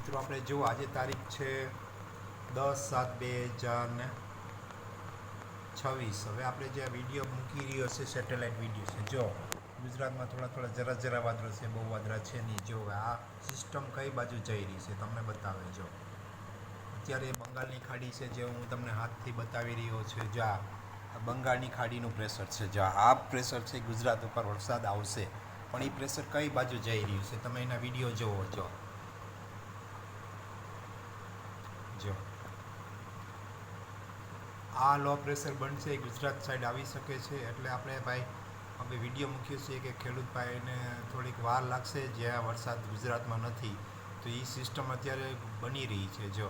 મિત્રો આપણે જો આજે તારીખ છે 10/7/2026. હવે આપણે જે વિડીયો મૂકી રહ્યો છે સેટેલાઇટ વિડીયો છે. જો ગુજરાતમાં થોડા જરા વાદળો છે, બહુ વાદળા છે નહીં. જો આ સિસ્ટમ કઈ બાજુ જઈ રહી છે તમને બતાવે. જો અત્યારે બંગાળની ખાડી છે, જે હું તમને હાથથી બતાવી રહ્યો છું. જો આ બંગાળની ખાડીનું પ્રેશર છે. જો આ પ્રેશર છે ગુજરાત ઉપર વરસાદ આવશે, પણ એ પ્રેશર કઈ બાજુ જઈ રહ્યું છે તમે એના વિડીયો જોવો. જો આ લો પ્રેશર બનશે, ગુજરાત સાઈડ આવી શકે છે. એટલે આપણે ભાઈ અમે વિડીયો મૂક્યો છે કે ખેડૂત ભાઈને થોડીક વાર લાગશે, જ્યાં વરસાદ ગુજરાતમાં નથી. તો એ સિસ્ટમ અત્યારે બની રહી છે. જો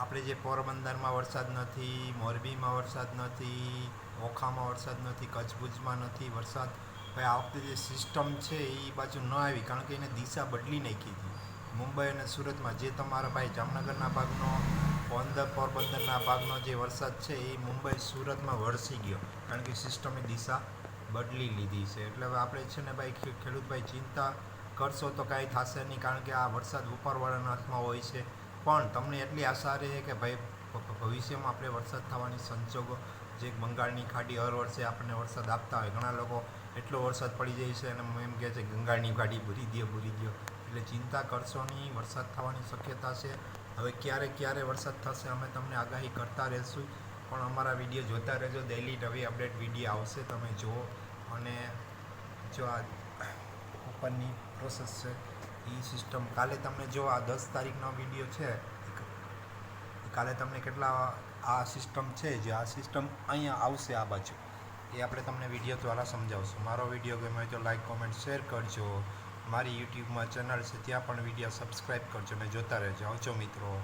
આપણે જે પોરબંદરમાં વરસાદ નથી, મોરબીમાં વરસાદ નથી, ઓખામાં વરસાદ નથી, કચ્છ ભુજમાં નથી વરસાદ. ભાઈ આ વખતે જે સિસ્ટમ છે એ બાજુ ન આવી, કારણ કે એને દિશા બદલી નાખી હતી. મુંબઈ અને સુરતમાં જે તમારા ભાઈ જામનગરના ભાગનો, પોરબંદરના ભાગનો જે વરસાદ છે એ મુંબઈ સુરતમાં વરસી ગયો, કારણ કે સિસ્ટમે દિશા બદલી લીધી છે. એટલે હવે આપણે છે ને ભાઈ ખેડૂત ભાઈ ચિંતા કરશો તો કાંઈ થશે નહીં, કારણ કે આ વરસાદ ઉપરવાળાના હાથમાં હોય છે. પણ તમને એટલી આશા રહે કે ભાઈ ભવિષ્યમાં આપણે વરસાદ થવાની સંજોગો, જે બંગાળની ખાડી હર વર્ષે આપણને વરસાદ આપતા હોય, ઘણા લોકો એટલો વરસાદ પડી જાય છે અને એમ કહે છે બંગાળની ખાડી ભરી દો. એટલે ચિંતા કરશો નહીં, વરસાદ થવાની શક્યતા છે. હવે ક્યારે વરસાદ થશે અમે તમને આગાહી કરતા રહેશું, પણ અમારા વિડીયો જોતા રહેજો. ડેઈલી નવી અપડેટ વિડીયો આવશે, તમે જુઓ. અને જો આ ઉપરની પ્રોસેસ છે એ સિસ્ટમ કાલે તમને જો આ 10 તારીખનો વિડીયો છે, કાલે તમને કેટલા આ સિસ્ટમ છે, જે આ સિસ્ટમ અહીંયા આવશે આ બાજુ, એ આપણે તમને વિડીયો દ્વારા સમજાવશું. મારો વિડીયો ગમે તો લાઈક, કોમેન્ટ, શેર કરજો. મારી યુટ્યુબમાં ચેનલ છે ત્યાં પણ વિડીયો સબસ્ક્રાઈબ કરજો અને જોતા રહેજો. આવજો મિત્રો.